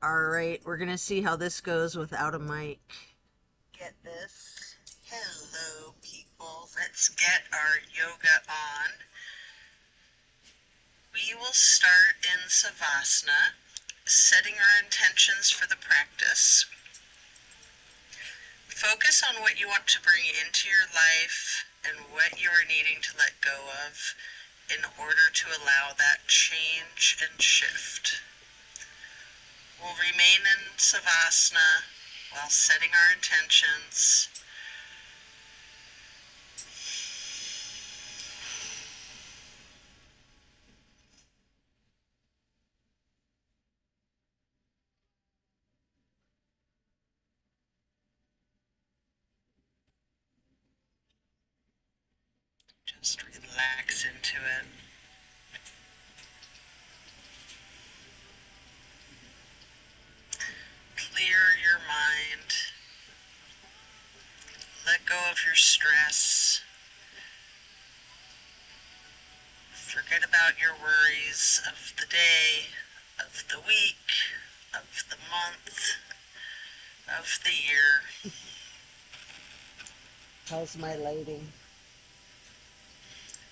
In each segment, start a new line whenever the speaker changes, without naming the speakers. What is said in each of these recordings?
Alright, we're gonna see how this goes without a mic.
Get this. Hello, people. Let's get our yoga on. We will start in Savasana, setting our intentions for the practice. Focus on what you want to bring into your life and what you are needing to let go of in order to allow that change and shift. We'll remain in Savasana while setting our intentions. Just relax into it. Clear your mind. Let go of your stress. Forget about your worries of the day, of the week, of the month, of the year.
How's my lighting?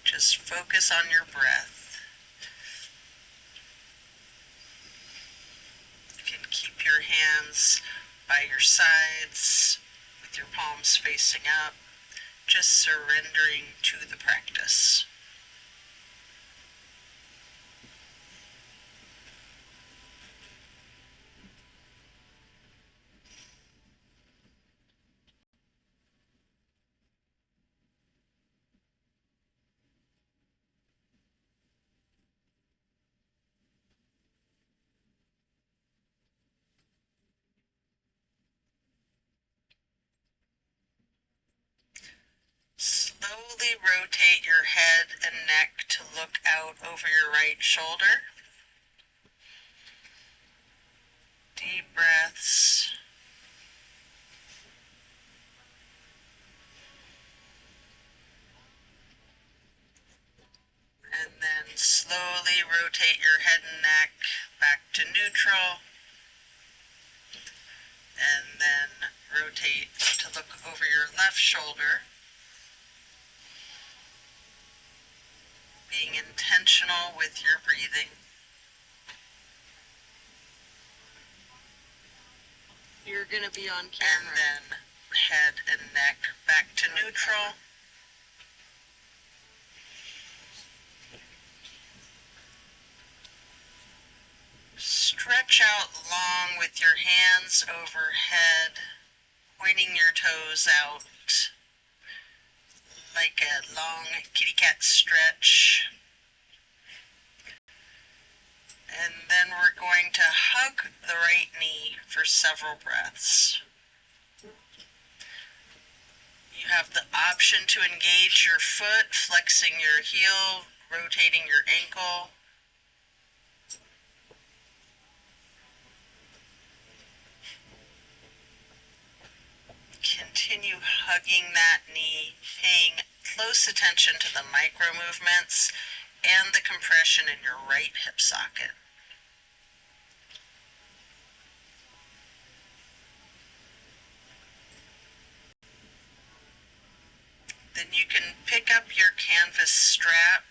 Just focus on your breath. You can keep your hands by your sides with your palms facing up, just surrendering to the practice. Slowly rotate your head and neck to look out over your right shoulder. Deep breaths. And then slowly rotate your head and neck back to neutral. And then rotate to look over your left shoulder. Being intentional with your breathing.
You're gonna be on camera.
And then head and neck back to neutral. Stretch out long with your hands overhead, pointing your toes out like a long kitty cat stretch. And then we're going to hug the right knee for several breaths. You have the option to engage your foot, flexing your heel, rotating your ankle. Continue hugging that knee, paying close attention to the micro movements and the compression in your right hip socket. Then you can pick up your canvas strap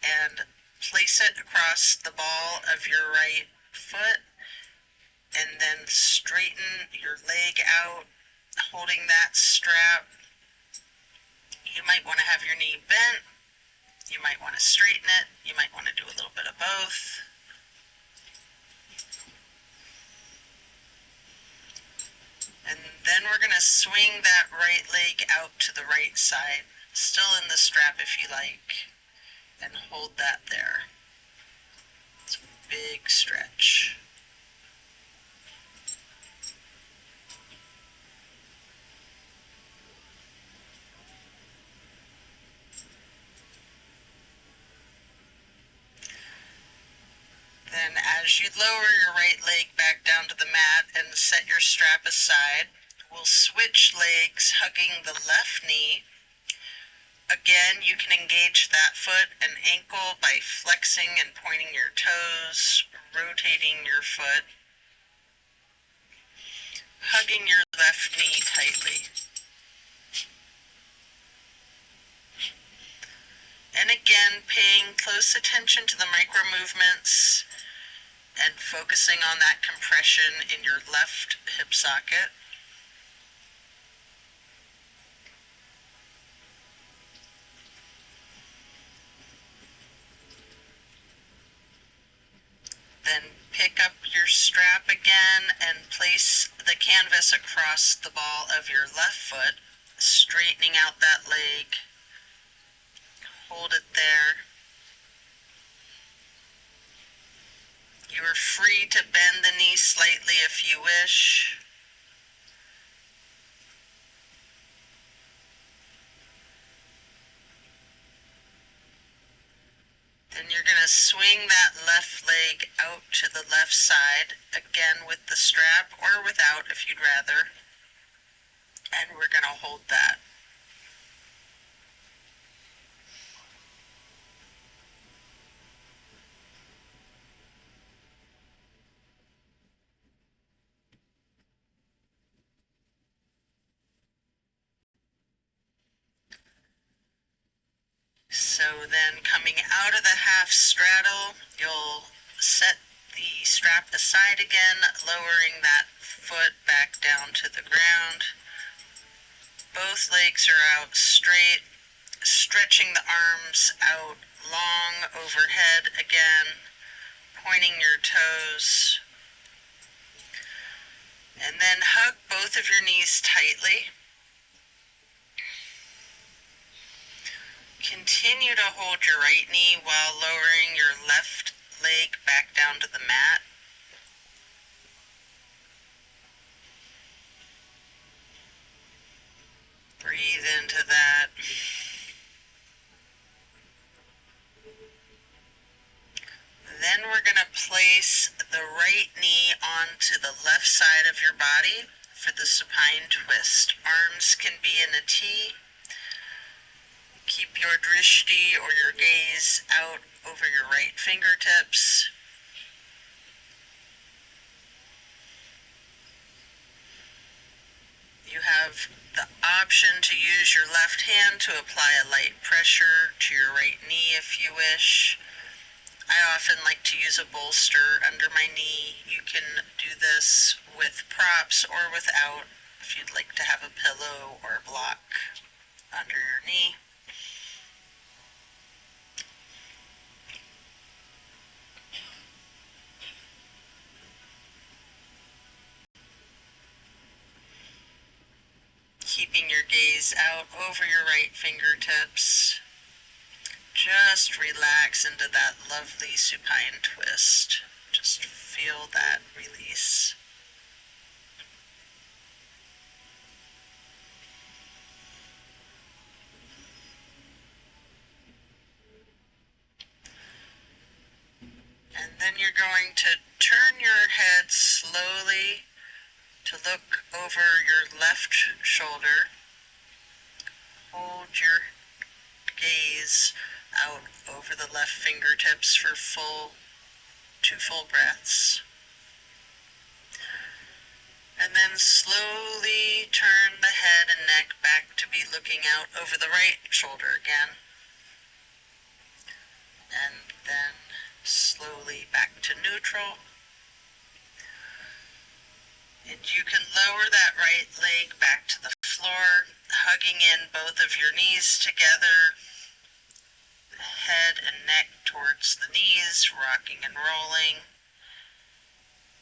and place it across the ball of your right foot and then straighten your leg out, holding that strap. You might want to have your knee bent. You might want to straighten it. You might want to do a little bit of both. And then we're going to swing that right leg out to the right side, still in the strap if you like, and hold that there. It's a big stretch. Then as you lower your right leg back down to the mat and set your strap aside, we'll switch legs, hugging the left knee. Again, you can engage that foot and ankle by flexing and pointing your toes, rotating your foot. hugging your left knee tightly. And again, paying close attention to the micro movements and focusing on that compression in your left hip socket. Then pick up your strap again and place the canvas across the ball of your left foot, straightening out that leg. Hold it there. You are free to bend the knee slightly if you wish. Then you're going to swing that left leg out to the left side, again with the strap or without if you'd rather. And we're going to hold that. So then coming out of the half straddle, you'll set the strap aside again, lowering that foot back down to the ground. Both legs are out straight, stretching the arms out long overhead again, pointing your toes. And then hug both of your knees tightly. Continue to hold your right knee while lowering your left leg back down to the mat. Breathe into that. Then we're going to place the right knee onto the left side of your body for the supine twist. Arms can be in a T. Keep your drishti or your gaze out over your right fingertips. You have the option to use your left hand to apply a light pressure to your right knee if you wish. I often like to use a bolster under my knee. You can do this with props or without if you'd like to have a pillow or a block under your knee. Keeping your gaze out over your right fingertips. Just relax into that lovely supine twist. Just feel that release. And then you're going to turn your head slowly to look over your left shoulder. Hold your gaze out over the left fingertips for two full breaths. And then slowly turn the head and neck back to be looking out over the right shoulder again. And then slowly back to neutral. And you can lower that right leg back to the floor, hugging in both of your knees together, head and neck towards the knees, rocking and rolling,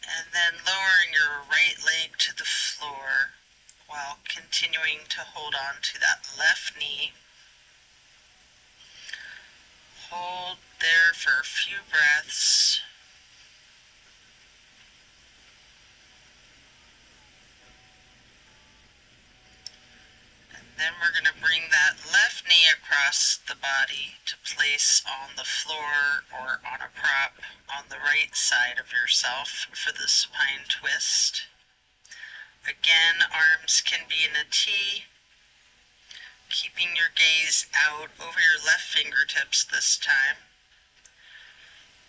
and then lowering your right leg to the floor while continuing to hold on to that left knee. Hold there for a few breaths. Then we're going to bring that left knee across the body to place on the floor or on a prop on the right side of yourself for the supine twist. Again, arms can be in a T, keeping your gaze out over your left fingertips this time.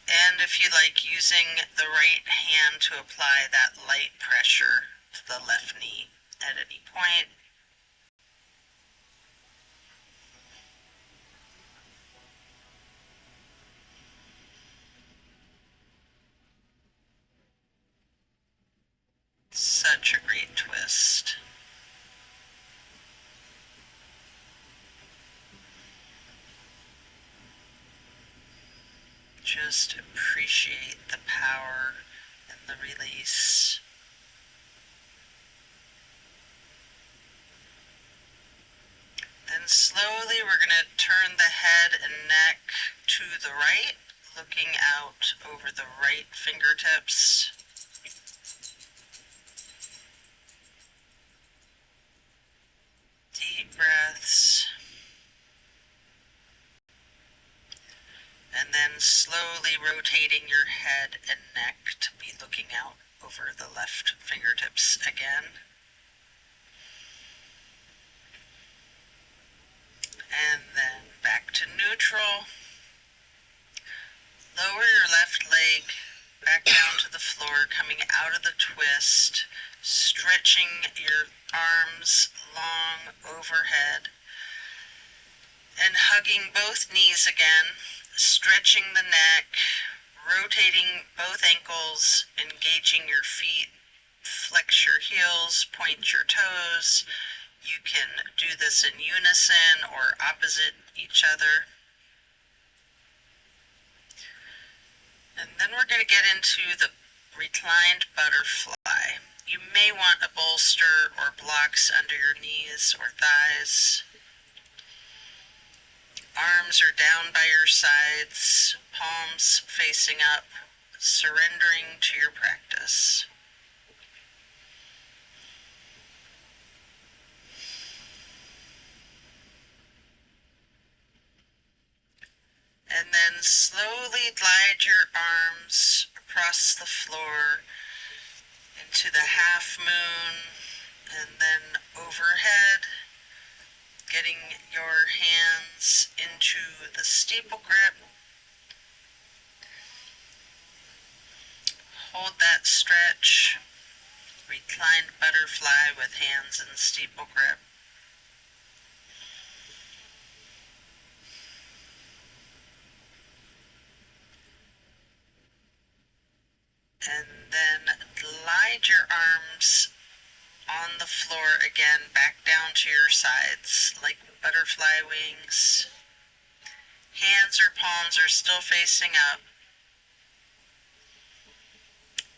And if you like, using the right hand to apply that light pressure to the left knee at any point. Such a great twist. Just appreciate the power and the release. Then slowly we're going to turn the head and neck to the right, looking out over the right fingertips. Deep breaths. And then slowly rotating your head and neck to be looking out over the left fingertips again. And then back to neutral. Lower your left leg back down to the floor, coming out of the twist, stretching your arms long overhead, and hugging both knees again, stretching the neck, rotating both ankles, engaging your feet, flex your heels, point your toes. You can do this in unison or opposite each other. And then we're going to get into the reclined butterfly. You may want a bolster or blocks under your knees or thighs. Arms are down by your sides, palms facing up, surrendering to your practice. And then slowly glide your arms across the floor into the half moon, and then overhead, getting your hands into the steeple grip. Hold that stretch, reclined butterfly with hands in steeple grip. And then glide your arms on the floor again, back down to your sides like butterfly wings. Hands or palms are still facing up.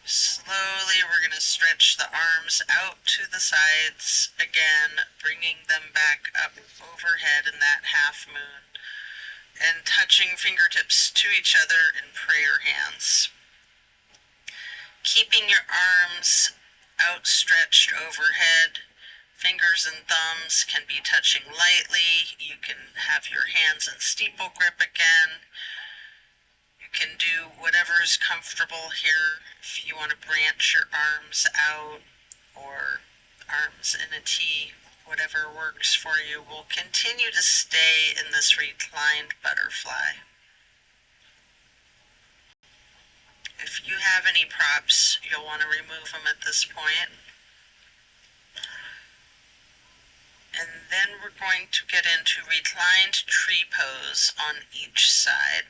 Slowly we're going to stretch the arms out to the sides again, bringing them back up overhead in that half moon, and touching fingertips to each other in prayer hands. Keeping your arms outstretched overhead, fingers and thumbs can be touching lightly. You can have your hands in steeple grip again. You can do whatever is comfortable here. If you want to branch your arms out or arms in a T, whatever works for you. We'll continue to stay in this reclined butterfly. If you have any props, you'll want to remove them at this point. And then we're going to get into reclined tree pose on each side.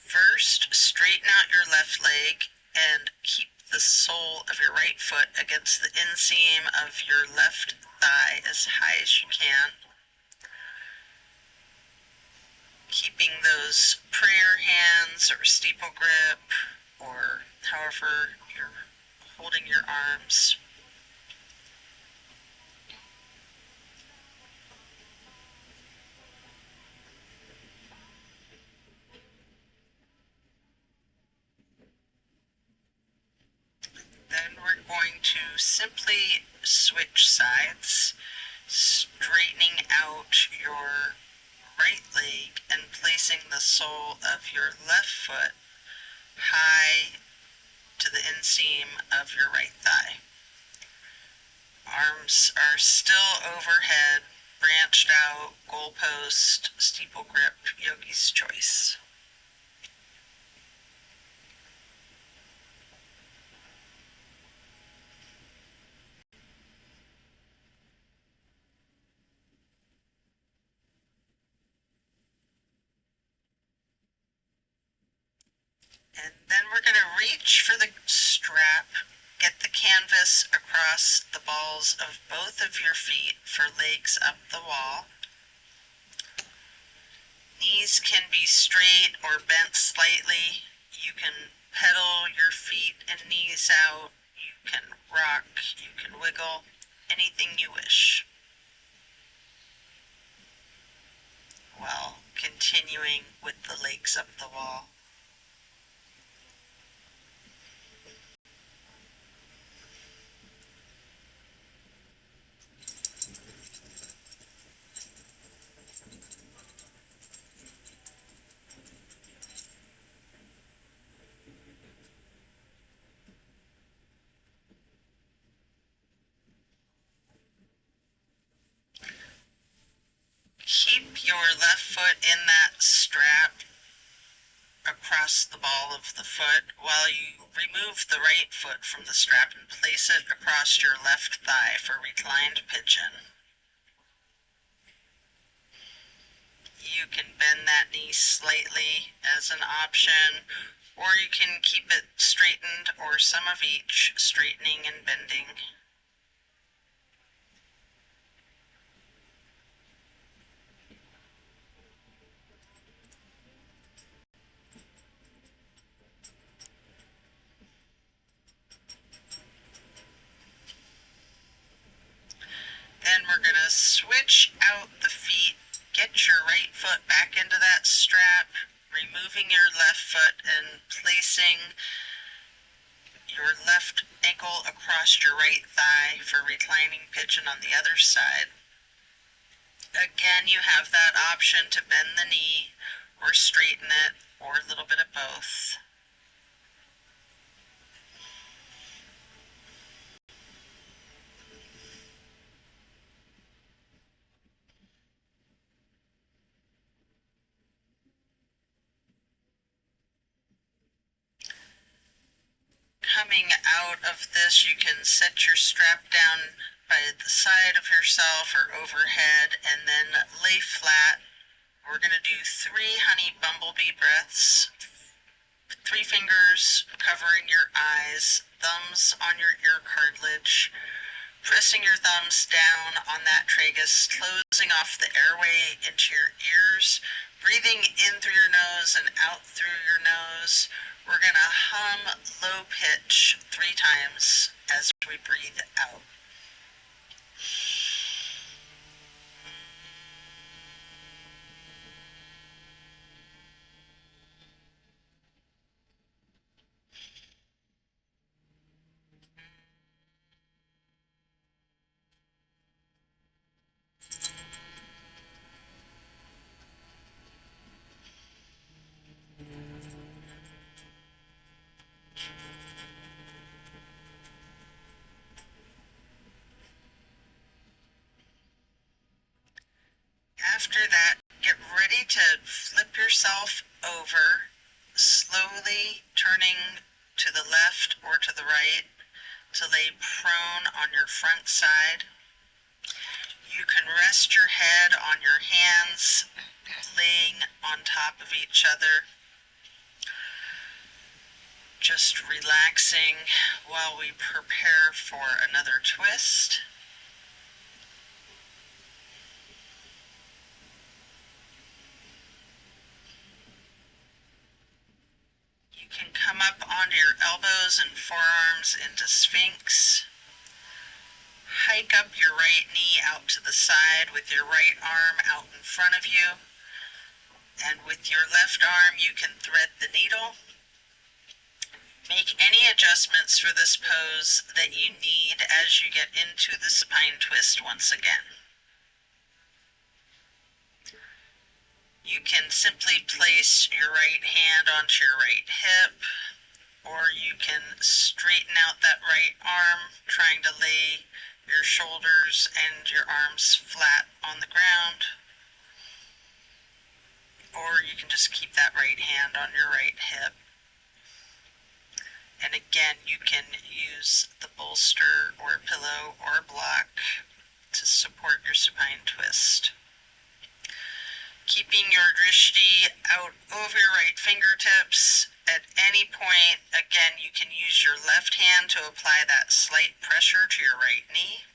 First, straighten out your left leg and keep the sole of your right foot against the inseam of your left thigh as high as you can. Keeping those prayer hands or steeple grip or however you're holding your arms. Then we're going to simply switch sides, straightening out your right leg and placing the sole of your left foot high to the inseam of your right thigh. Arms are still overhead, branched out, goalpost, steeple grip, yogi's choice. reach for the strap. Get the canvas across the balls of both of your feet for legs up the wall. Knees can be straight or bent slightly. You can pedal your feet and knees out. You can rock, you can wiggle, anything you wish. While continuing with the legs up the wall. Keep your left foot in that strap across the ball of the foot while you remove the right foot from the strap and place it across your left thigh for reclined pigeon. You can bend that knee slightly as an option, or you can keep it straightened, or some of each, straightening and bending. Then we're going to switch out the feet. Get your right foot back into that strap, removing your left foot and placing your left ankle across your right thigh for reclining pigeon on the other side. Again, you have that option to bend the knee or straighten it, or a little bit of both. Coming out of this, you can set your strap down by the side of yourself or overhead and then lay flat. We're going to do 3 honey bumblebee breaths. 3 fingers covering your eyes, thumbs on your ear cartilage, pressing your thumbs down on that tragus, closing off the airway into your ears, breathing in through your nose and out through your nose. We're going to hum low pitch 3 times as we breathe out. After that, get ready to flip yourself over, slowly turning to the left or to the right to lay prone on your front side. You can rest your head on your hands, laying on top of each other, just relaxing while we prepare for another twist. You can come up onto your elbows and forearms into Sphinx. Hike up your right knee out to the side with your right arm out in front of you. And with your left arm, you can thread the needle. Make any adjustments for this pose that you need as you get into the supine twist once again. You can simply place your right hand onto your right hip, or you can straighten out that right arm, trying to lay your shoulders and your arms flat on the ground. Or you can just keep that right hand on your right hip. And again, you can use the bolster or pillow or block to support your supine twist. Keeping your drishti out over your right fingertips At any point, again, you can use your left hand to apply that slight pressure to your right knee.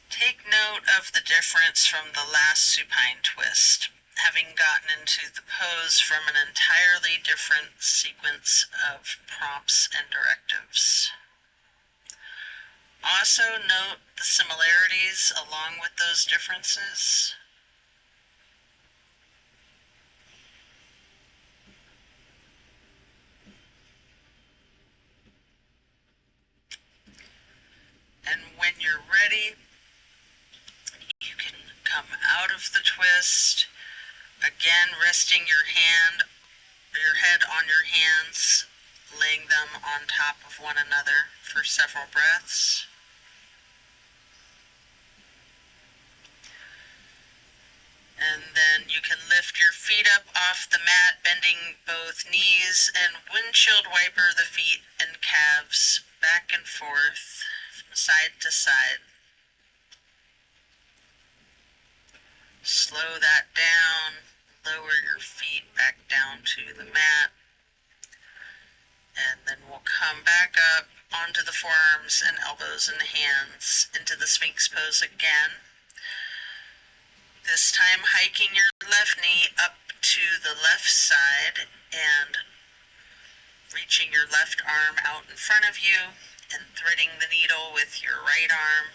Take note of the difference from the last supine twist, having gotten into the pose from an entirely different sequence of prompts and directives. Also note the similarities along with those differences. And when you're ready, you can come out of the twist, again resting your head on your hands, laying them on top of one another for several breaths. And then you can lift your feet up off the mat, bending both knees, and windshield wiper the feet and calves back and forth from side to side. Slow that down, lower your feet back down to the mat, and then we'll come back up onto the forearms and elbows and hands into the Sphinx pose again. This time hiking your left knee up to the left side and reaching your left arm out in front of you and threading the needle with your right arm.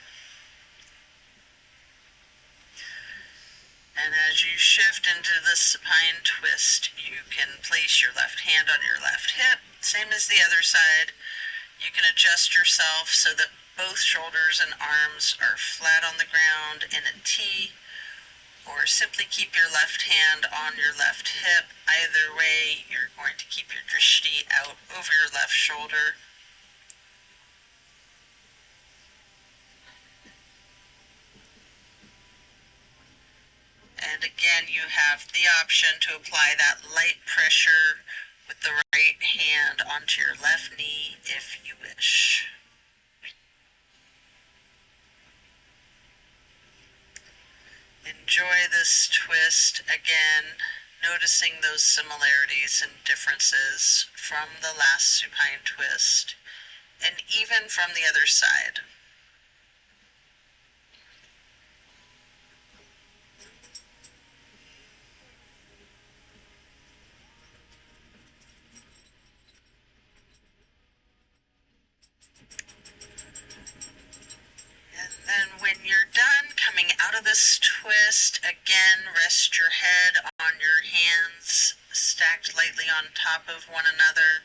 And as you shift into the supine twist, you can place your left hand on your left hip, same as the other side. You can adjust yourself so that both shoulders and arms are flat on the ground in a T, or simply keep your left hand on your left hip. Either way, you're going to keep your drishti out over your left shoulder. And again, you have the option to apply that light pressure with the right hand onto your left knee if you wish. Enjoy this twist, again, noticing those similarities and differences from the last supine twist, and even from the other side. And then when you're done coming out of this twist, again, rest your head on your hands, stacked lightly on top of one another,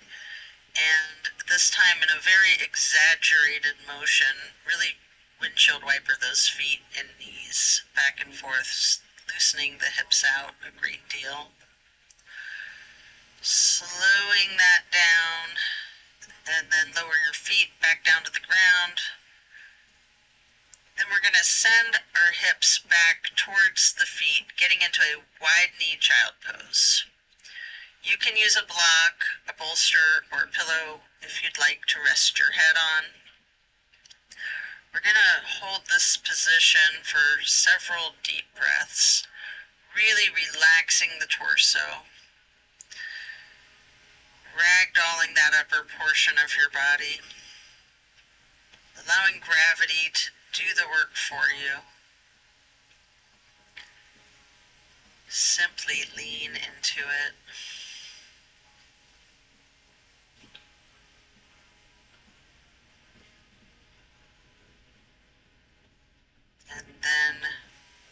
and this time in a very exaggerated motion, really windshield wiper those feet and knees back and forth, loosening the hips out a great deal. Slowing that down, and then lower your feet back down to the ground. Then we're going to send our hips back towards the feet, getting into a wide knee child pose. You can use a block, a bolster, or a pillow if you'd like to rest your head on. We're going to hold this position for several deep breaths, really relaxing the torso, ragdolling that upper portion of your body, allowing gravity to do the work for you. Simply lean into it. And then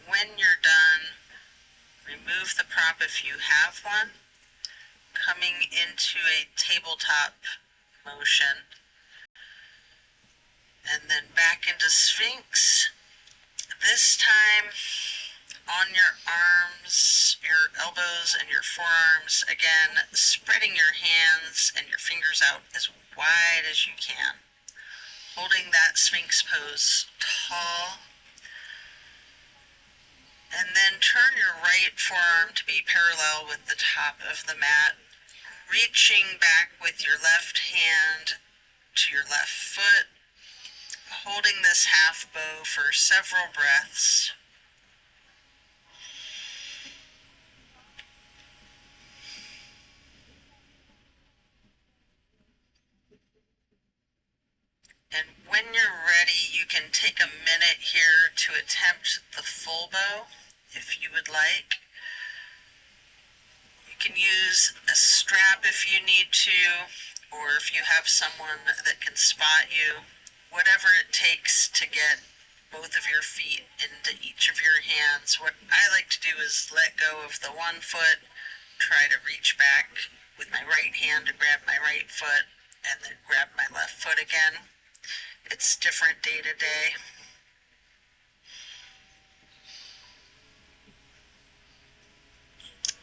when you're done, remove the prop if you have one, coming into a tabletop motion. And then back into Sphinx. This time on your arms, your elbows, and your forearms. Again, spreading your hands and your fingers out as wide as you can. Holding that Sphinx pose tall. And then turn your right forearm to be parallel with the top of the mat. Reaching back with your left hand to your left foot. Holding this half bow for several breaths. you're ready, you can take a minute here to attempt the full bow if you would like. You can use a strap if you need to, or if you have someone that can spot you, whatever it takes to get both of your feet into each of your hands. What I like to do is let go of the one foot, try to reach back with my right hand to grab my right foot, and then grab my left foot again. It's different day to day.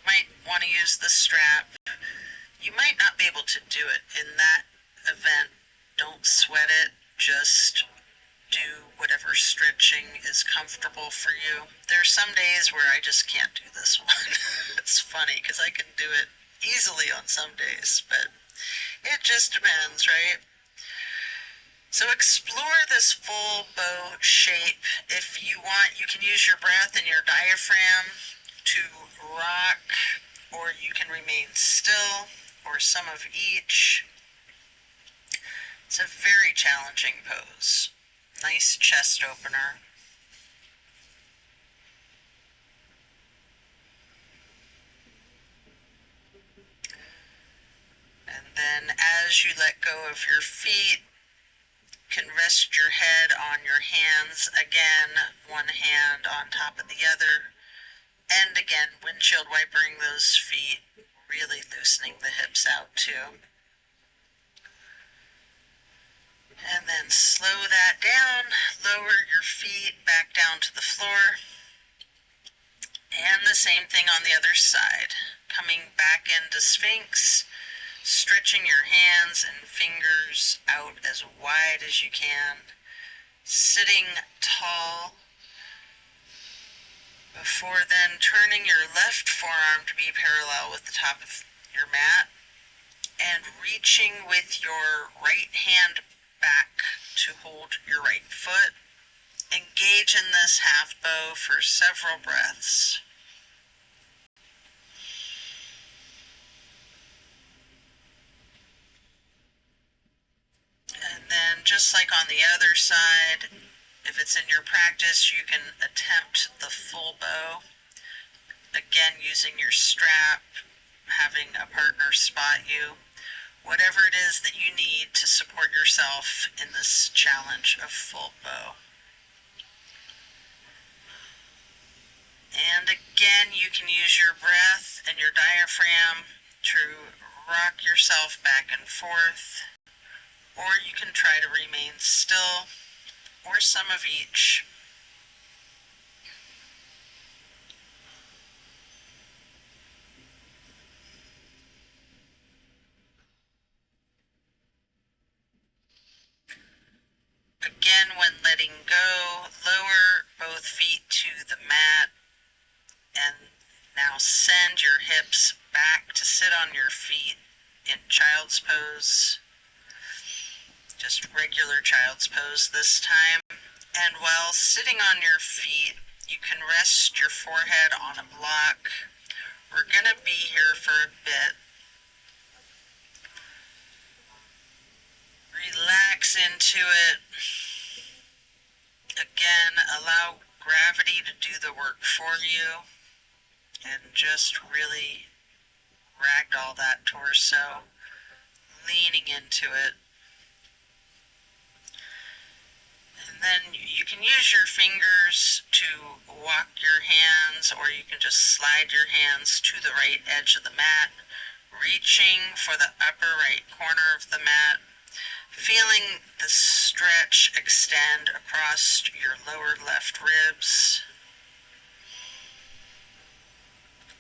Might want to use the strap. You might not be able to do it in that event. Don't sweat it. Just do whatever stretching is comfortable for you. There are some days where I just can't do this one. It's funny because I can do it easily on some days, but it just depends, right? So explore this full bow shape. If you want, you can use your breath and your diaphragm to rock, or you can remain still, or some of each. It's a very challenging pose. Nice chest opener. And then as you let go of your feet, you can rest your head on your hands again, one hand on top of the other, and again, windshield wipering those feet, really loosening the hips out too. And then slow that down, lower your feet back down to the floor, and the same thing on the other side. Coming back into Sphinx, stretching your hands and fingers out as wide as you can, sitting tall, before then turning your left forearm to be parallel with the top of your mat, and reaching with your right hand back to hold your right foot. Engage in this half bow for several breaths. And then just like on the other side, if it's in your practice, you can attempt the full bow. Again, using your strap, having a partner spot you. Whatever it is that you need to support yourself in this challenge of full bow. And again, you can use your breath and your diaphragm to rock yourself back and forth, or you can try to remain still, or some of each. Again, when letting go, lower both feet to the mat, and now send your hips back to sit on your feet in child's pose. Just regular child's pose this time. And while sitting on your feet, you can rest your forehead on a block. We're going to be here for a bit. Relax into it. Again, allow gravity to do the work for you, and just really ragdoll that torso, leaning into it. And then you can use your fingers to walk your hands, or you can just slide your hands to the right edge of the mat, reaching for the upper right corner of the mat, feeling the stretch extend across your lower left ribs,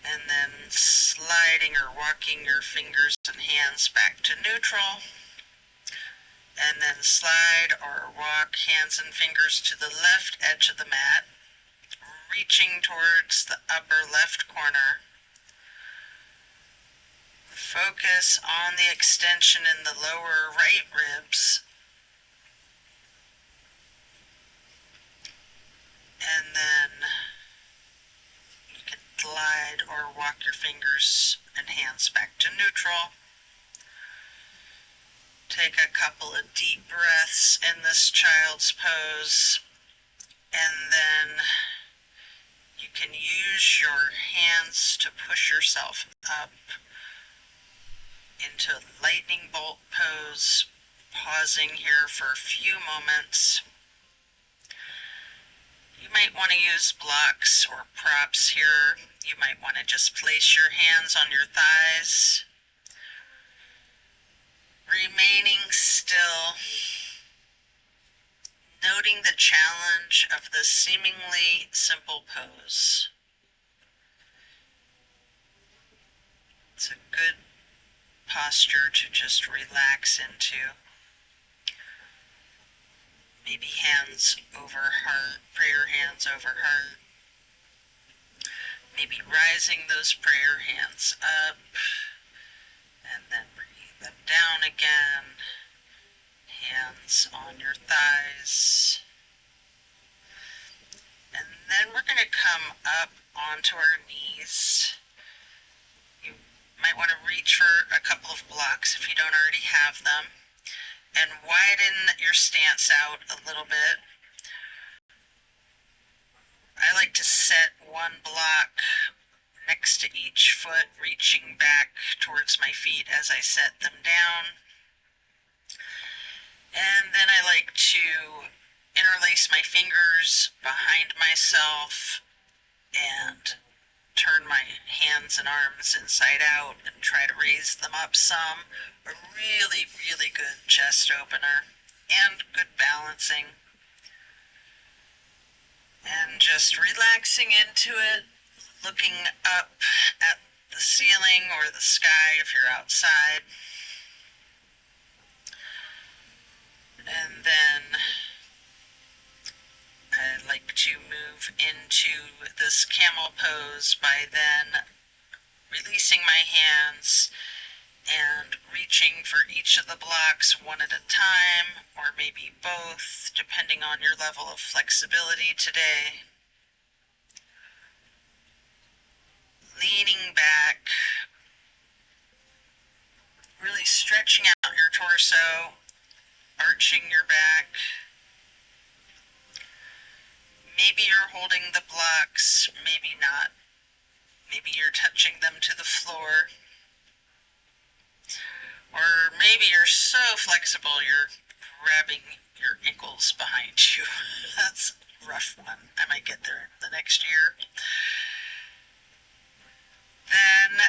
and then sliding or walking your fingers and hands back to neutral, and then slide or walk hands and fingers to the left edge of the mat, reaching towards the upper left corner. Focus on the extension in the lower right ribs, and then you can glide or walk your fingers and hands back to neutral. Take a couple of deep breaths in this child's pose, and then you can use your hands to push yourself up into lightning bolt pose, pausing here for a few moments. You might want to use blocks or props here. You might want to just place your hands on your thighs, remaining still, noting the challenge of this seemingly simple pose. It's a good posture to just relax into. Maybe hands over heart, prayer hands over heart. Maybe rising those prayer hands up and then bringing them down again. Hands on your thighs. And then we're going to come up onto our knees. You might want to reach for a couple of blocks if you don't already have them, and widen your stance out a little bit. I like to set one block next to each foot, reaching back towards my feet as I set them down. And then I like to interlace my fingers behind myself and turn my hands and arms inside out and try to raise them up some. A really, really good chest opener and good balancing. And just relaxing into it, looking up at the ceiling or the sky if you're outside. And then I like to move into this camel pose by then releasing my hands and reaching for each of the blocks one at a time, or maybe both, depending on your level of flexibility today. Leaning back, really stretching out your torso, arching your back. Maybe you're holding the blocks, maybe not. Maybe you're touching them to the floor. Or maybe you're so flexible you're grabbing your ankles behind you. That's a rough one. I might get there the next year. Then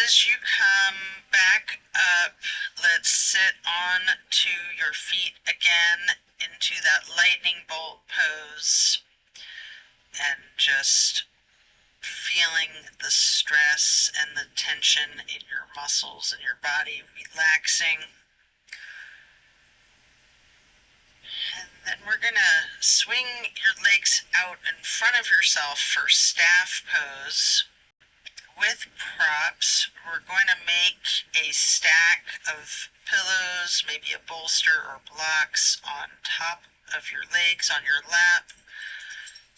as you come back up, let's sit on to your feet again into that lightning bolt pose and just feeling the stress and the tension in your muscles and your body relaxing. And then we're going to swing your legs out in front of yourself for staff pose. With props, we're going to make a stack of pillows, maybe a bolster or blocks on top of your legs on your lap.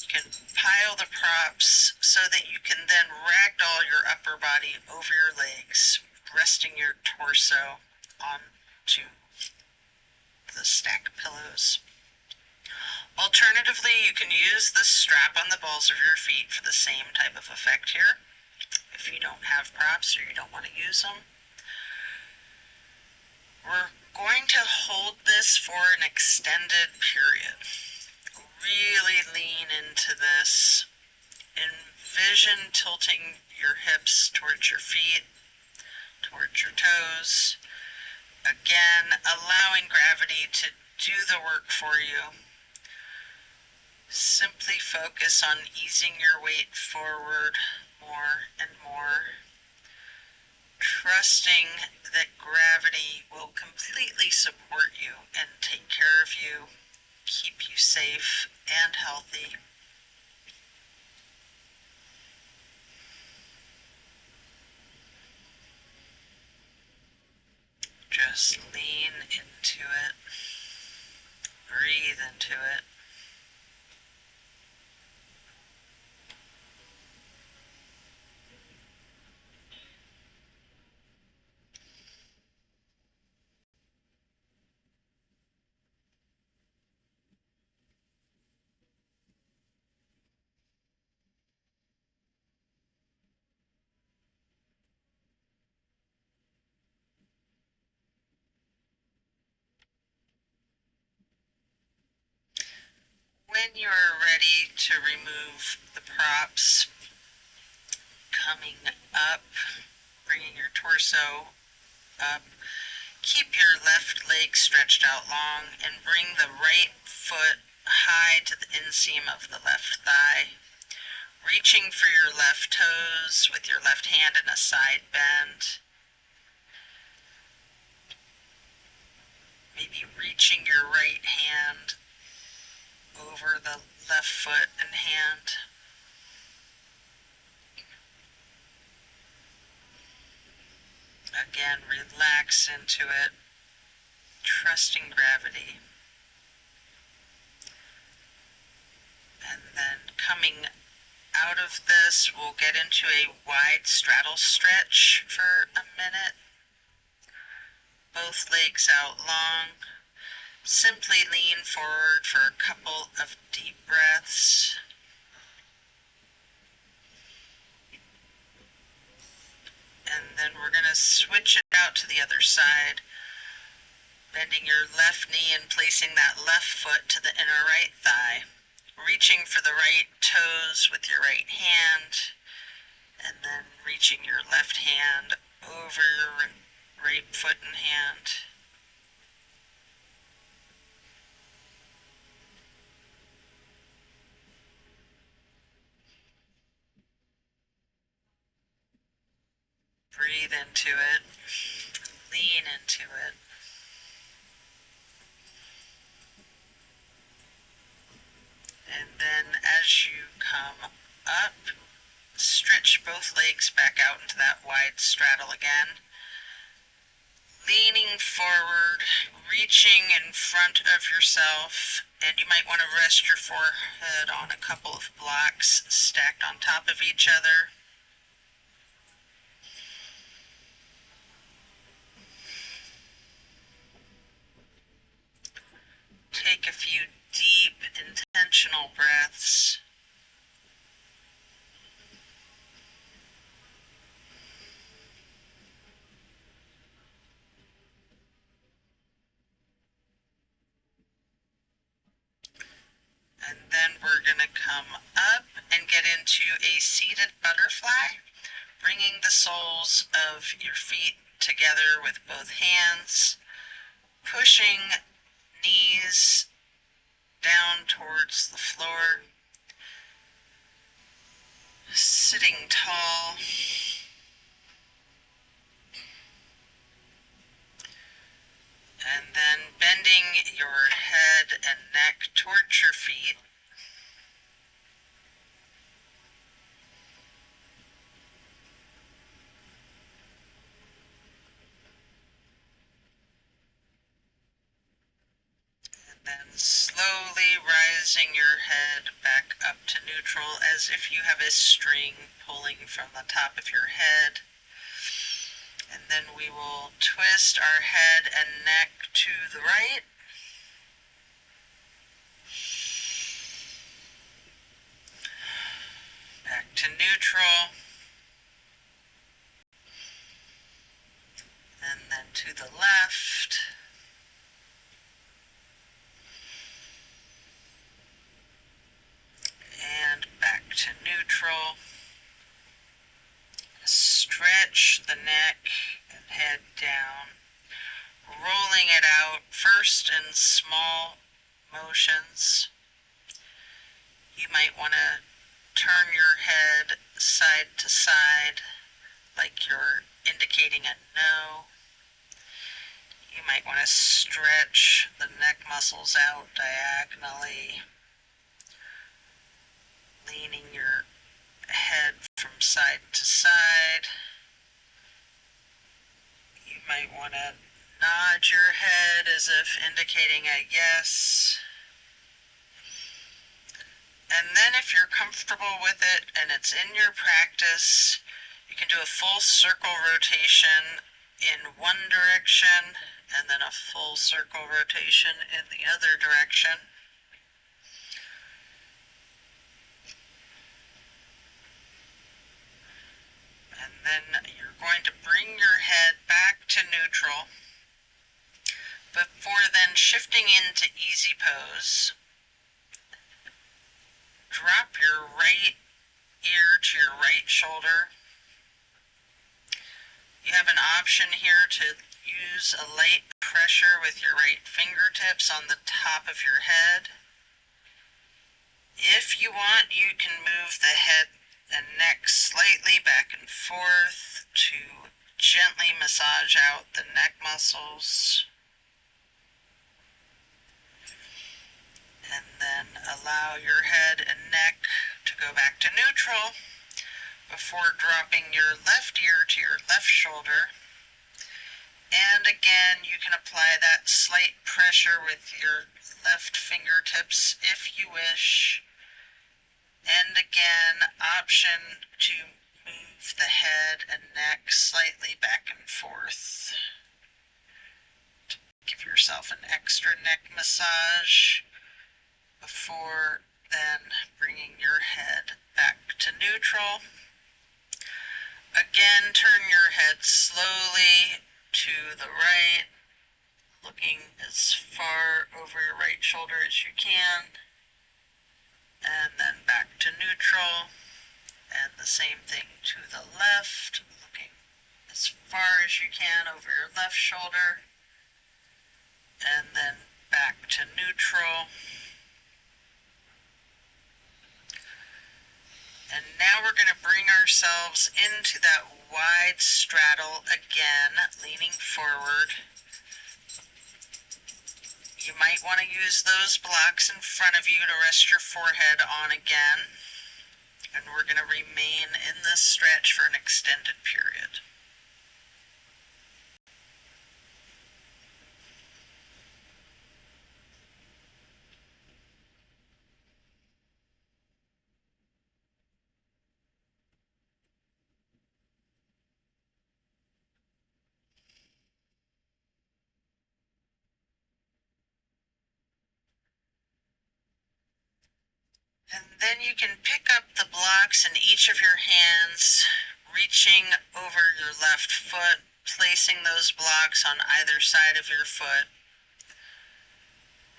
You can pile the props so that you can then ragdoll your upper body over your legs, resting your torso onto the stack of pillows. Alternatively, you can use the strap on the balls of your feet for the same type of effect here, if you don't have props or you don't want to use them. We're going to hold this for an extended period. Really lean into this. Envision tilting your hips towards your feet, towards your toes. Again, allowing gravity to do the work for you. Simply focus on easing your weight forward more and more. Trusting that gravity will completely support you and take care of you, keep you safe and healthy. Just lean into it, breathe into it. when you're ready to remove the props, coming up, bringing your torso up, keep your left leg stretched out long and bring the right foot high to the inseam of the left thigh, reaching for your left toes with your left hand in a side bend. Maybe reaching your right hand over the left foot and hand. Again, relax into it, trusting gravity. And then coming out of this, we'll get into a wide straddle stretch for a minute. Both legs out long. Simply lean forward for a couple of deep breaths. And then we're going to switch it out to the other side, bending your left knee and placing that left foot to the inner right thigh, reaching for the right toes with your right hand, and then reaching your left hand over your right foot and hand. Breathe into it, lean into it. And then as you come up, stretch both legs back out into that wide straddle again. Leaning forward, reaching in front of yourself, and you might want to rest your forehead on a couple of blocks stacked on top of each other. Take a few deep, intentional breaths. And then we're going to come up and get into a seated butterfly, bringing the soles of your feet together with both hands, pushing knees down towards the floor, sitting tall, and then bending your head and neck towards your feet. And then slowly rising your head back up to neutral as if you have a string pulling from the top of your head. And then we will twist our head and neck to the right. Back to neutral. And then to the left. And back to neutral. Stretch the neck and head down, rolling it out first in small motions. You might want to turn your head side to side like you're indicating a no. You might want to stretch the neck muscles out diagonally, leaning your head from side to side. You might want to nod your head as if indicating a yes. And then if you're comfortable with it and it's in your practice, you can do a full circle rotation in one direction and then a full circle rotation in the other direction. And then you're going to bring your head back to neutral before then shifting into easy pose. drop your right ear to your right shoulder. You have an option here to use a light pressure with your right fingertips on the top of your head. If you want, you can move the head and neck slightly back and forth to gently massage out the neck muscles. And then allow your head and neck to go back to neutral before dropping your left ear to your left shoulder. And again, you can apply that slight pressure with your left fingertips if you wish. And again, option to move the head and neck slightly back and forth. Give yourself an extra neck massage before then bringing your head back to neutral. Again, turn your head slowly to the right, looking as far over your right shoulder as you can, and then back to neutral, and the same thing to the left, looking as far as you can over your left shoulder, and then back to neutral. And now we're going to bring ourselves into that wide straddle again, leaning forward. You might want to use those blocks in front of you to rest your forehead on again. And we're going to remain in this stretch for an extended period. And then you can pick up the blocks in each of your hands, reaching over your left foot, placing those blocks on either side of your foot,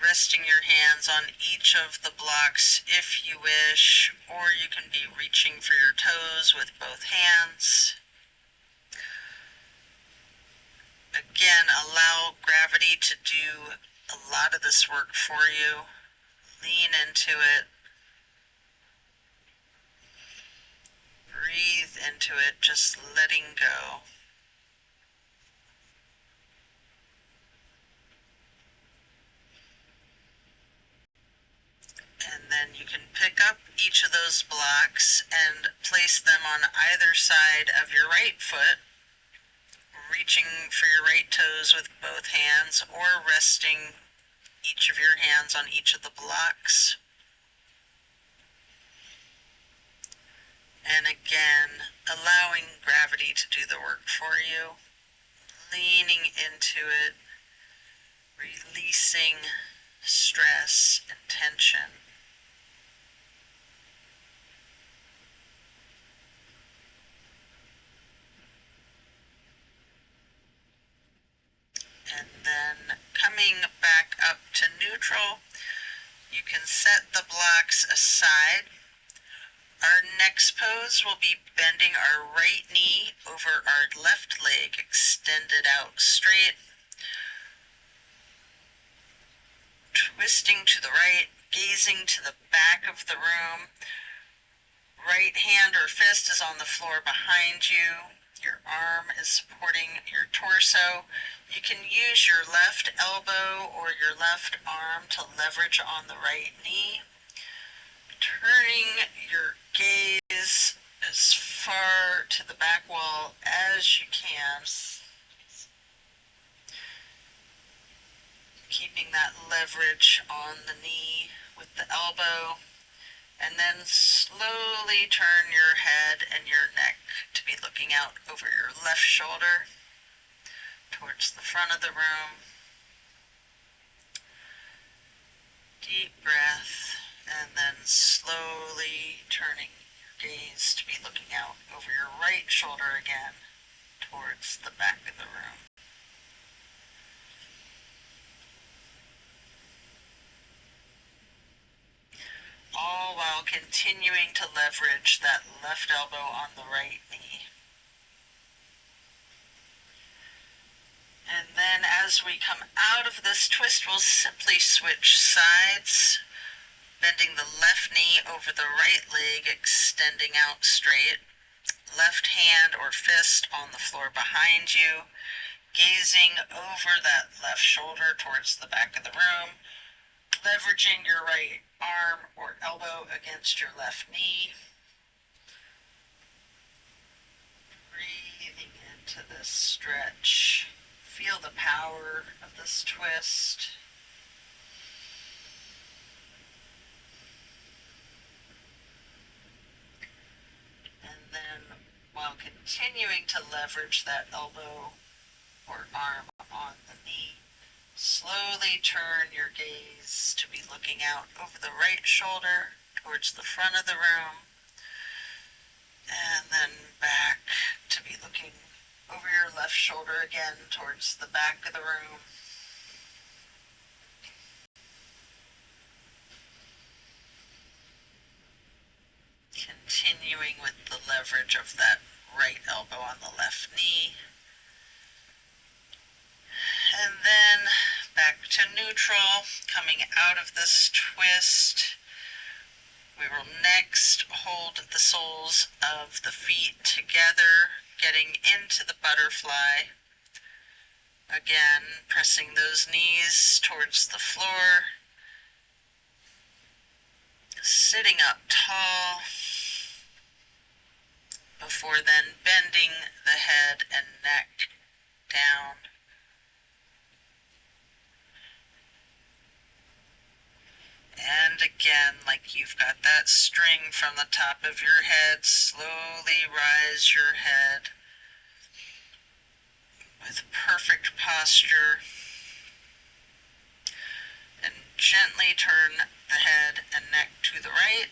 resting your hands on each of the blocks if you wish, or you can be reaching for your toes with both hands. Again, allow gravity to do a lot of this work for you. Lean into it. Breathe into it, just letting go. And then you can pick up each of those blocks and place them on either side of your right foot, reaching for your right toes with both hands, or resting each of your hands on each of the blocks. And again, allowing gravity to do the work for you, leaning into it, releasing stress and tension. And then coming back up to neutral, you can set the blocks aside. Our next pose will be bending our right knee over our left leg, extended out straight, twisting to the right, gazing to the back of the room. Right hand or fist is on the floor behind you. Your arm is supporting your torso. You can use your left elbow or your left arm to leverage on the right knee. Turning your gaze as far to the back wall as you can. Keeping that leverage on the knee with the elbow. And then slowly turn your head and your neck to be looking out over your left shoulder towards the front of the room. Deep breath, and then slowly turning your gaze to be looking out over your right shoulder again towards the back of the room. All while continuing to leverage that left elbow on the right knee. And then as we come out of this twist, we'll simply switch sides, bending the left knee over the right leg, extending out straight. Left hand or fist on the floor behind you, gazing over that left shoulder towards the back of the room, leveraging your right arm or elbow against your left knee. Breathing into this stretch. Feel the power of this twist. And then, while continuing to leverage that elbow or arm on the knee, slowly turn your gaze to be looking out over the right shoulder towards the front of the room, and then back to be looking over your left shoulder again towards the back of the room. Continuing with the leverage of that right elbow on the left knee. And then back to neutral, coming out of this twist. We will next hold the soles of the feet together, getting into the butterfly. Again, pressing those knees towards the floor. Sitting up tall, before then bending the head and neck down. And again, like you've got that string from the top of your head, slowly rise your head with perfect posture. And gently turn the head and neck to the right.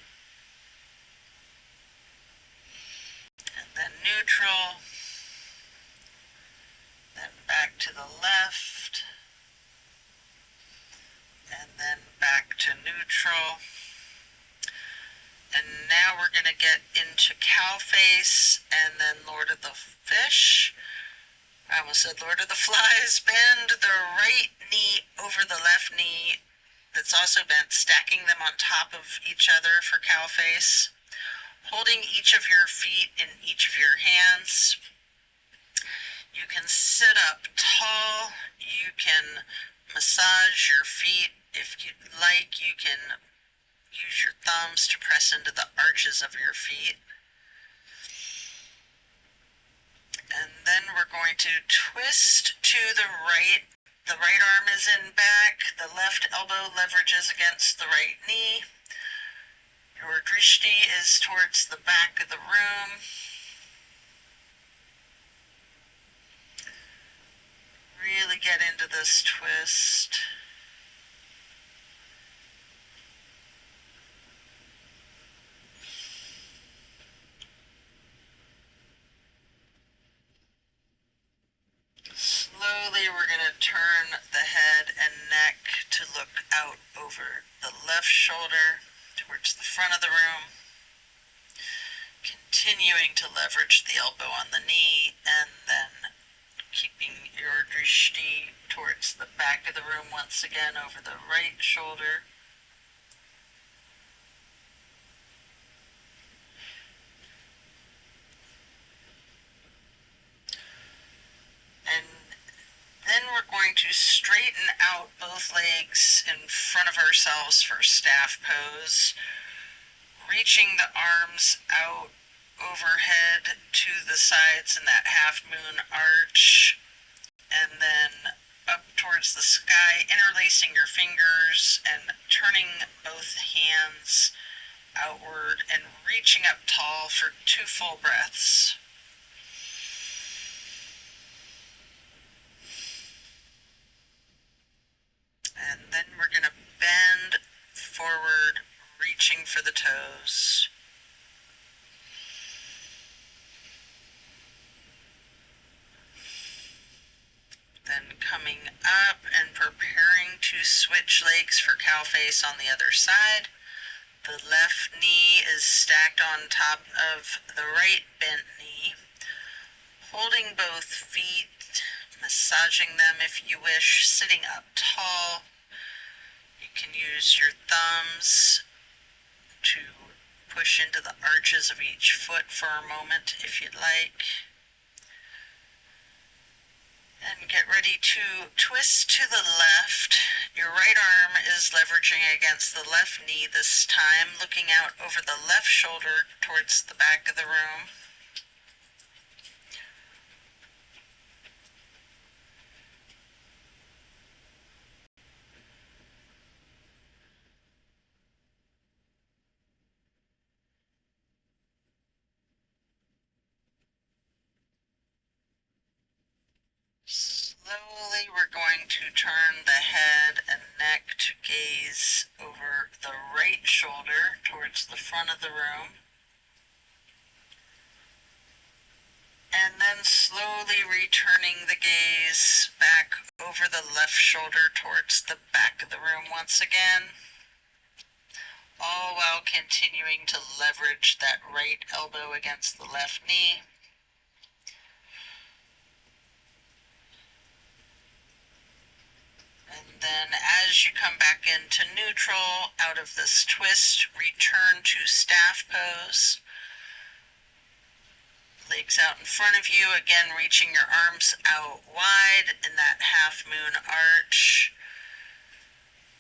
And then neutral. Then back to the left. And then back to neutral. And now we're going to get into cow face and then Lord of the Fish. I almost said Lord of the Flies. Bend the right knee over the left knee that's also bent, stacking them on top of each other for cow face. Holding each of your feet in each of your hands. You can sit up tall. You can massage your feet if you'd like. You can use your thumbs to press into the arches of your feet. And then we're going to twist to the right. The right arm is in back. The left elbow leverages against the right knee. Your drishti is towards the back of the room. Really get into this twist. Slowly we're going to turn the head and neck to look out over the left shoulder towards the front of the room. Continuing to leverage the elbow on the knee and then keeping your drishti towards the back of the room once again over the right shoulder. And then we're going to straighten out both legs in front of ourselves for staff pose, reaching the arms out overhead to the sides in that half moon arch, and then up towards the sky, interlacing your fingers and turning both hands outward and reaching up tall for 2 full breaths. And then we're going to bend forward, reaching for the toes. Then coming up and preparing to switch legs for cow face on the other side. The left knee is stacked on top of the right bent knee. Holding both feet, massaging them if you wish, sitting up tall. You can use your thumbs to push into the arches of each foot for a moment if you'd like. And get ready to twist to the left. Your right arm is leveraging against the left knee this time, looking out over the left shoulder towards the back of the room. Slowly we're going to turn the head and neck to gaze over the right shoulder towards the front of the room. And then slowly returning the gaze back over the left shoulder towards the back of the room once again. All while continuing to leverage that right elbow against the left knee. And then as you come back into neutral, out of this twist, return to staff pose. Legs out in front of you, again reaching your arms out wide in that half moon arch.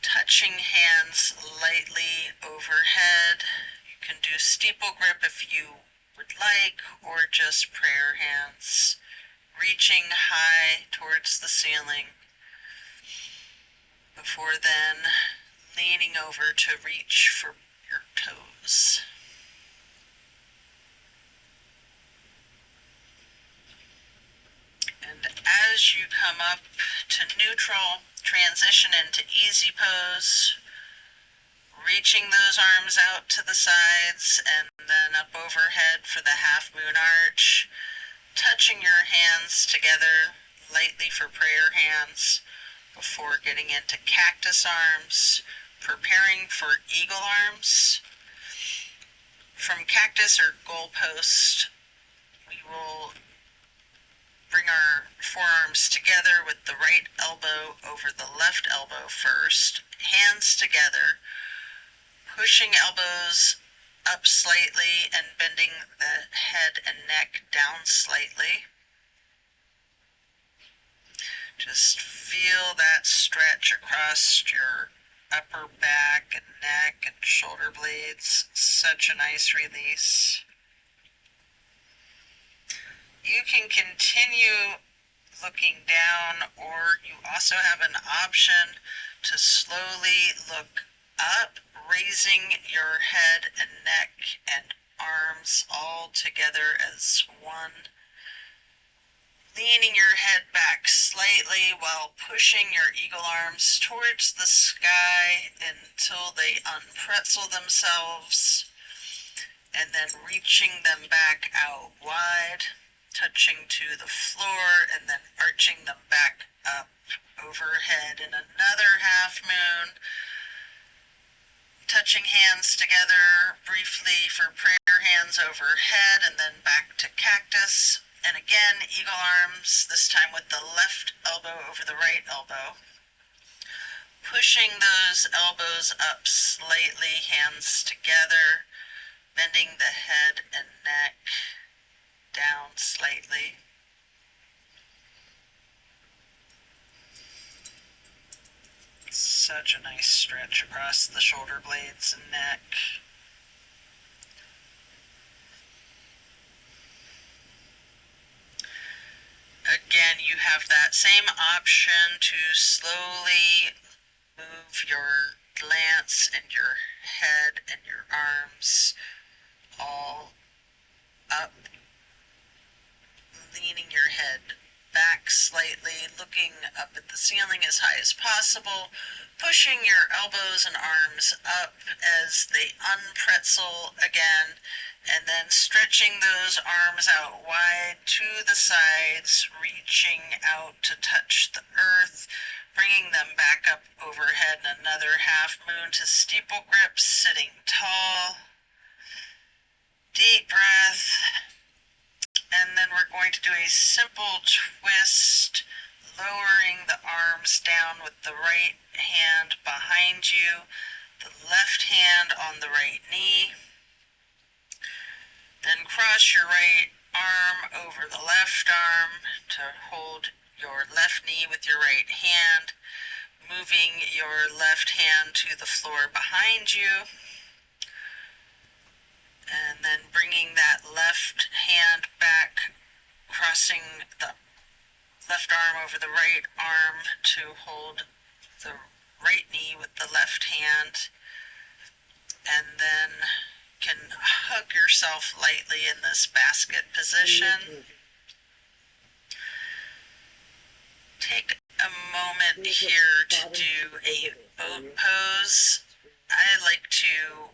Touching hands lightly overhead. You can do steeple grip if you would like, or just prayer hands, reaching high towards the ceiling. Before then, leaning over to reach for your toes. And as you come up to neutral, transition into easy pose, reaching those arms out to the sides and then up overhead for the half moon arch, touching your hands together lightly for prayer hands, before getting into cactus arms, preparing for eagle arms. From cactus or goalpost, we will bring our forearms together with the right elbow over the left elbow first, hands together, pushing elbows up slightly and bending the head and neck down slightly. Just feel that stretch across your upper back and neck and shoulder blades. Such a nice release. You can continue looking down, or you also have an option to slowly look up, raising your head and neck and arms all together as one. Leaning your head back slightly while pushing your eagle arms towards the sky until they unpretzel themselves, and then reaching them back out wide, touching to the floor, and then arching them back up overhead in another half moon. Touching hands together briefly for prayer hands overhead, and then back to cactus. And again, eagle arms, this time with the left elbow over the right elbow. Pushing those elbows up slightly, hands together, bending the head and neck down slightly. Such a nice stretch across the shoulder blades and neck. Again, you have that same option to slowly move your glance and your head and your arms all up, leaning your head back slightly, looking up at the ceiling as high as possible, pushing your elbows and arms up as they unpretzel again, and then stretching those arms out wide to the sides, reaching out to touch the earth, bringing them back up overhead, and another half moon to steeple grip, sitting tall. Deep breath. And then we're going to do a simple twist, lowering the arms down with the right hand behind you, the left hand on the right knee. Then cross your right arm over the left arm to hold your left knee with your right hand, moving your left hand to the floor behind you, and then bringing that left hand back, crossing the left arm over the right arm to hold the right knee with the left hand, and then can hug yourself lightly in this basket position. Take a moment here to do a boat pose. I like to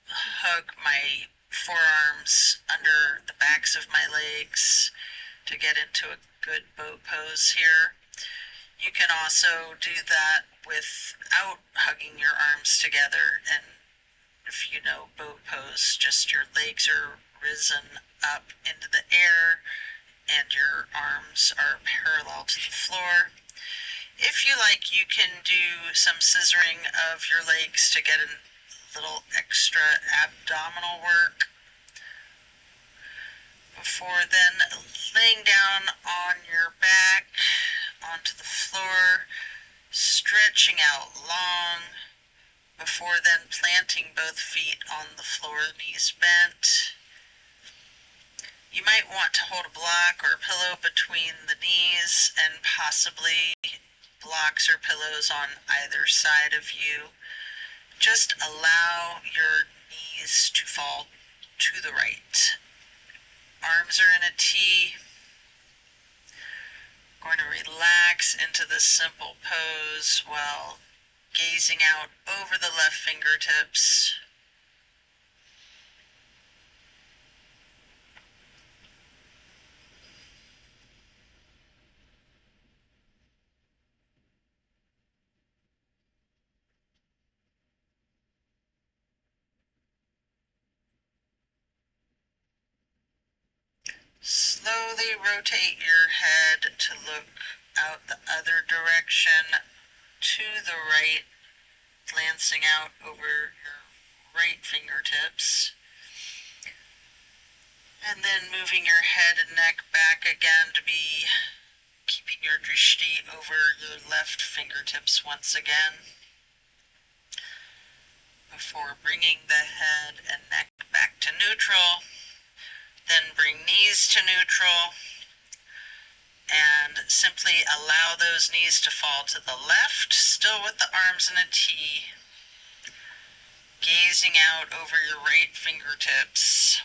hug my forearms under the backs of my legs to get into a good boat pose here. You can also do that without hugging your arms together, and if you know boat pose, just your legs are risen up into the air and your arms are parallel to the floor. If you like, you can do some scissoring of your legs to get a little extra abdominal work. Before then, laying down on your back onto the floor, stretching out long, before then planting both feet on the floor, knees bent. You might want to hold a block or a pillow between the knees, and possibly blocks or pillows on either side of you. Just allow your knees to fall to the right. Arms are in a T. Going to relax into this simple pose while gazing out over the left fingertips. Slowly rotate your head to look out the other direction to the right, glancing out over your right fingertips. And then moving your head and neck back again to be keeping your drishti over your left fingertips once again, before bringing the head and neck back to neutral. Then bring knees to neutral and simply allow those knees to fall to the left, still with the arms in a T, gazing out over your right fingertips.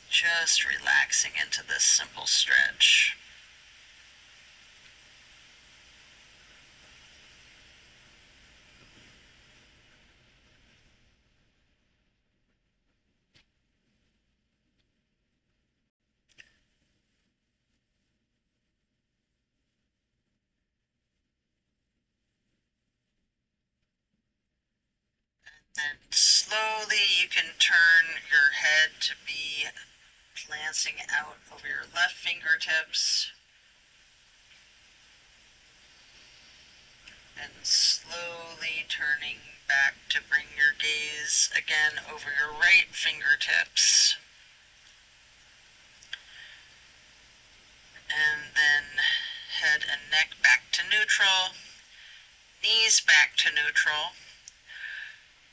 Just relaxing into this simple stretch. Then slowly you can turn your head to be glancing out over your left fingertips, and slowly turning back to bring your gaze again over your right fingertips, and then head and neck back to neutral, knees back to neutral.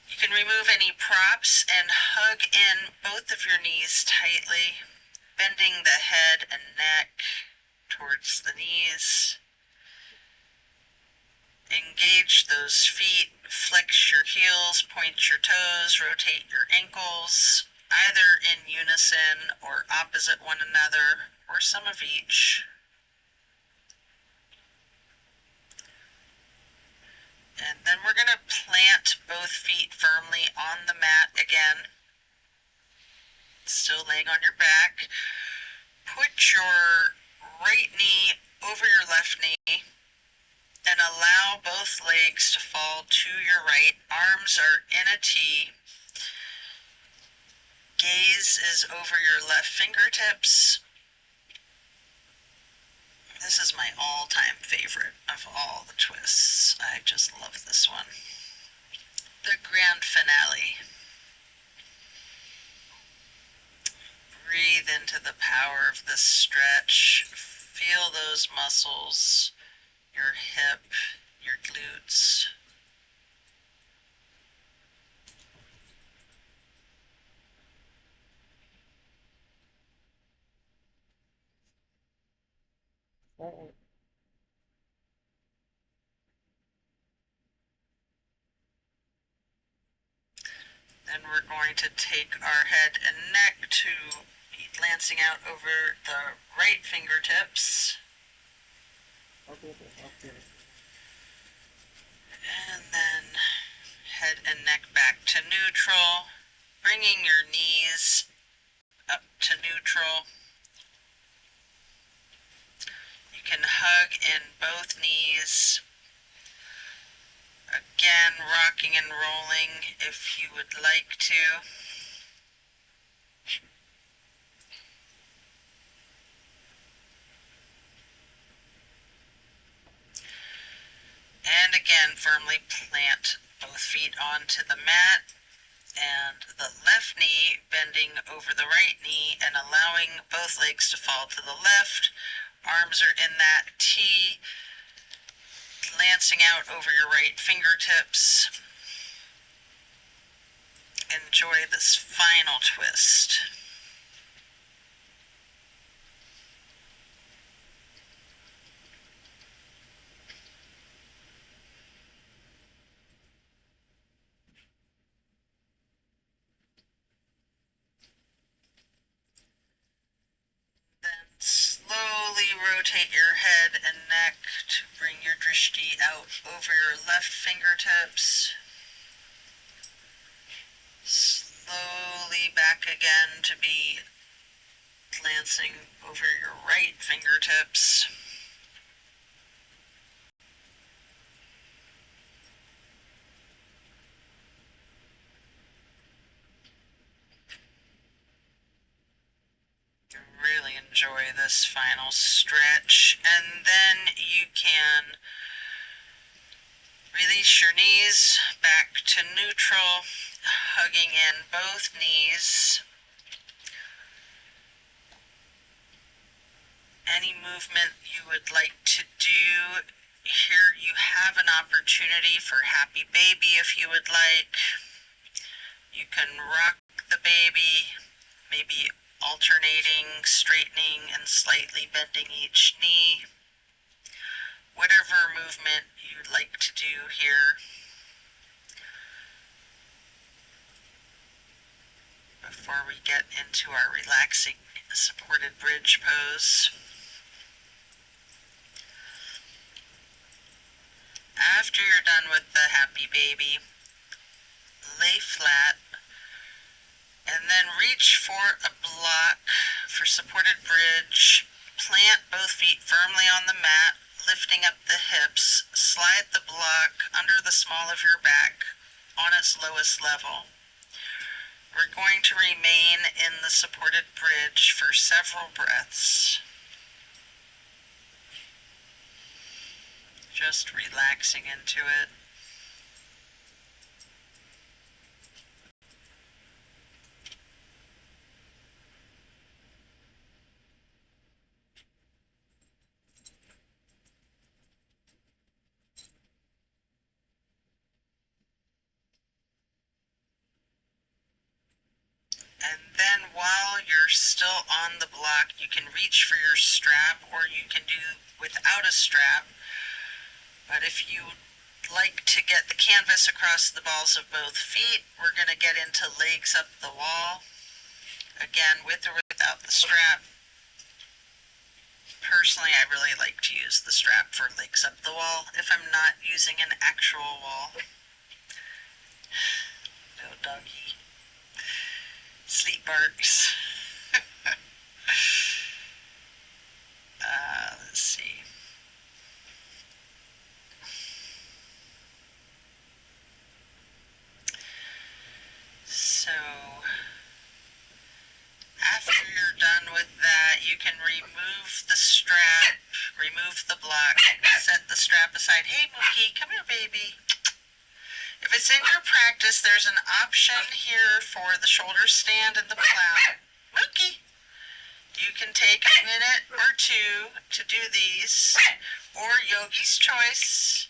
You can remove any props and hug in both of your knees tightly, bending the head and neck towards the knees. Engage those feet, flex your heels, point your toes, rotate your ankles, either in unison or opposite one another, or some of each. And then we're going to plant both feet firmly on the mat again, still laying on your back. Put your right knee over your left knee and allow both legs to fall to your right. Arms are in a T. Gaze is over your left fingertips. This is my all-time favorite of all the twists. I just love this one. The grand finale. Breathe into the power of this stretch. Feel those muscles, your hip, your glutes. Then we're going to take our head and neck to glancing out over the right fingertips. And then head and neck back to neutral, bringing your knees up to neutral. You can hug in both knees. Again, rocking and rolling if you would like to. And again, firmly plant both feet onto the mat, and the left knee bending over the right knee and allowing both legs to fall to the left. Arms are in that T, glancing out over your right fingertips. Enjoy this final twist. Then slowly rotate your head and neck to bring your drishti out over your left fingertips. Slowly back again to be glancing over your right fingertips. Really enjoy this final stretch, and then you can release your knees back to neutral, hugging in both knees. Any movement you would like to do. Here you have an opportunity for happy baby if you would like. You can rock the baby, maybe alternating, straightening, and slightly bending each knee. Whatever movement you'd like to do here. Before we get into our relaxing supported bridge pose. After you're done with the happy baby, lay flat and then reach for a block for supported bridge. Plant both feet firmly on the mat, lifting up the hips. Slide the block under the small of your back on its lowest level. We're going to remain in the supported bridge for several breaths. Just relaxing into it. And then while you're still on the block, you can reach for your strap, or you can do without a strap. But if you like to get the canvas across the balls of both feet, we're going to get into legs up the wall. Again, with or without the strap. Personally, I really like to use the strap for legs up the wall if I'm not using an actual wall. No doggy. Sleep barks. Let's see. the strap aside. Hey, Mookie, come here, baby. If it's in your practice, there's an option here for the shoulder stand and the plow. Mookie, you can take a minute or two to do these, or yogi's choice.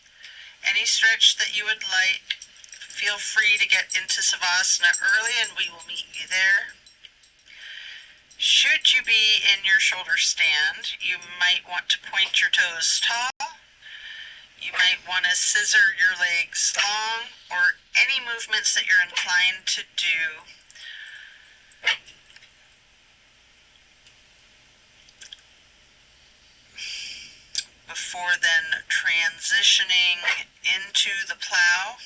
Any stretch that you would like. Feel free to get into Savasana early and we will meet you there. Should you be in your shoulder stand, you might want to point your toes tall. You might want to scissor your legs long, or any movements that you're inclined to do. Before then transitioning into the plow.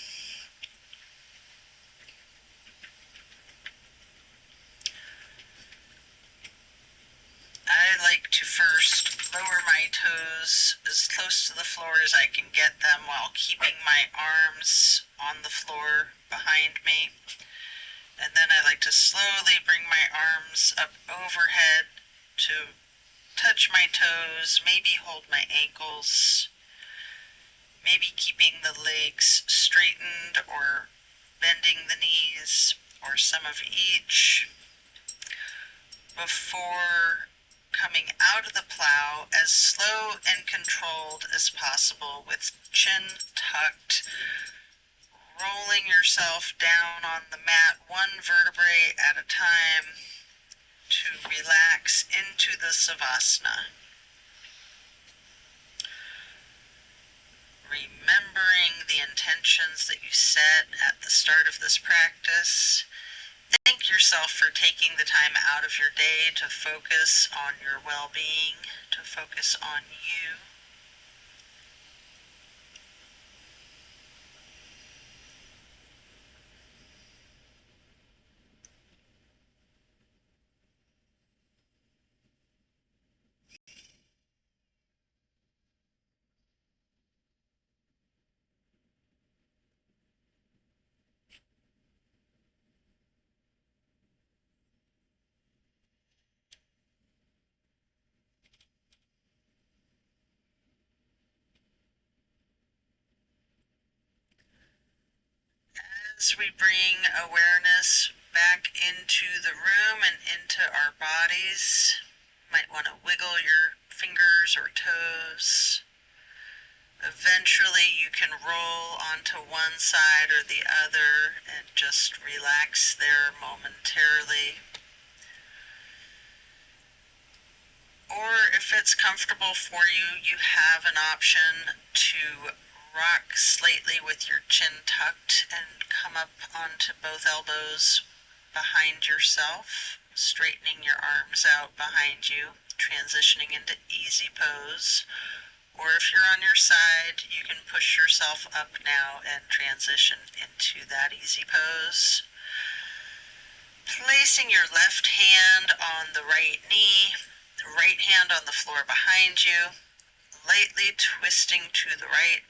I like to first lower my toes as close to the floor as I can get them while keeping my arms on the floor behind me. And then I like to slowly bring my arms up overhead to touch my toes, maybe hold my ankles, maybe keeping the legs straightened or bending the knees, or some of each, before coming out of the plow as slow and controlled as possible with chin tucked, rolling yourself down on the mat one vertebrae at a time to relax into the Savasana. Remembering the intentions that you set at the start of this practice. Thank yourself for taking the time out of your day to focus on your well-being, to focus on you. As we bring awareness back into the room and into our bodies, might want to wiggle your fingers or toes. Eventually you can roll onto one side or the other and just relax there momentarily. Or if it's comfortable for you, you have an option to rock slightly with your chin tucked and come up onto both elbows behind yourself, straightening your arms out behind you, transitioning into easy pose. Or if you're on your side, you can push yourself up now and transition into that easy pose. Placing your left hand on the right knee, the right hand on the floor behind you, lightly twisting to the right,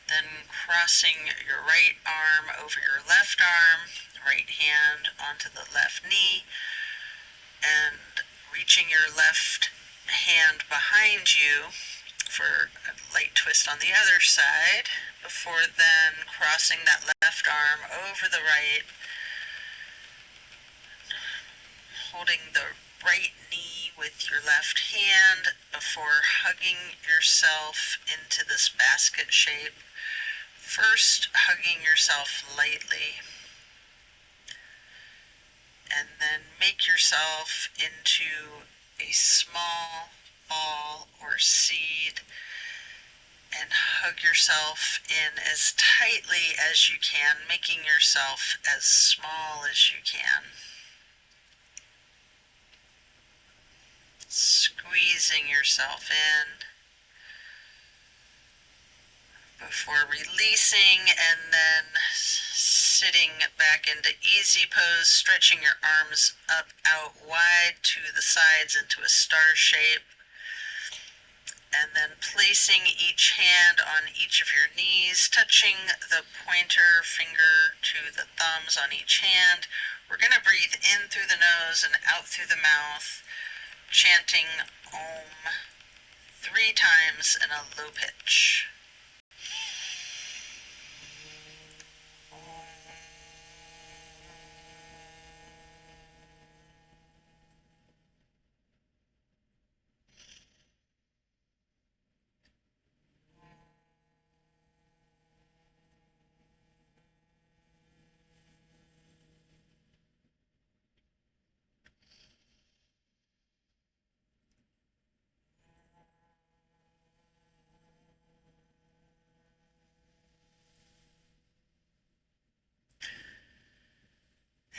then crossing your right arm over your left arm, right hand onto the left knee, and reaching your left hand behind you for a light twist on the other side, before then crossing that left arm over the right, holding the right knee with your left hand before hugging yourself into this basket shape. First, hugging yourself lightly, and then make yourself into a small ball or seed and hug yourself in as tightly as you can, making yourself as small as you can. Squeezing yourself in before releasing, and then sitting back into easy pose, stretching your arms up out wide to the sides into a star shape, and then placing each hand on each of your knees, touching the pointer finger to the thumbs on each hand. We're going to breathe in through the nose and out through the mouth, chanting Om 3 times in a low pitch.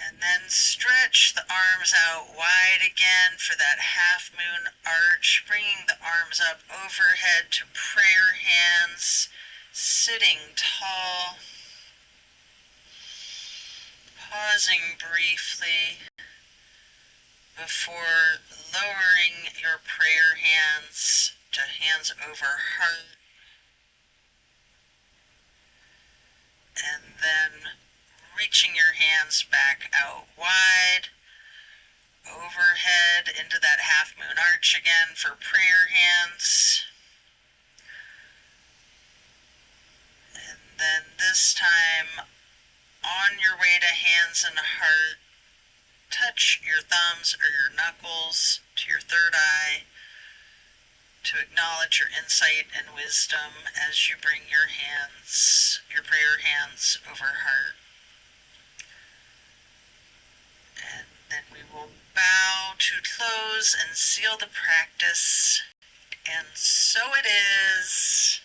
And then stretch the arms out wide again for that half moon arch, bringing the arms up overhead to prayer hands, sitting tall, pausing briefly before lowering your prayer hands to hands over heart, and then reaching your hands back out wide, overhead into that half moon arch again for prayer hands. And then this time, on your way to hands and heart, touch your thumbs or your knuckles to your third eye to acknowledge your insight and wisdom as you bring your hands, your prayer hands over heart. And then we will bow to close and seal the practice. And so it is.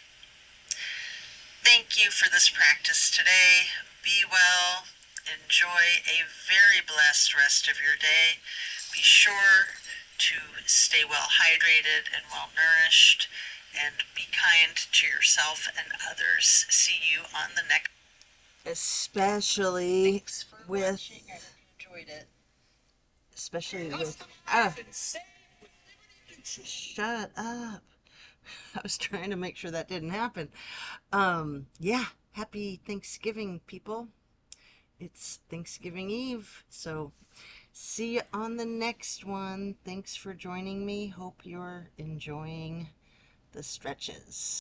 Thank you for this practice today. Be well. Enjoy a very blessed rest of your day. Be sure to stay well hydrated and well nourished, and be kind to yourself and others. See you on the next.
Especially
Thanks for
with,
watching. I hope you enjoyed it.
especially with, shut up. I was trying to make sure that didn't happen. Yeah, happy Thanksgiving, people. It's Thanksgiving Eve, so see you on the next one. Thanks for joining me. Hope you're enjoying the stretches.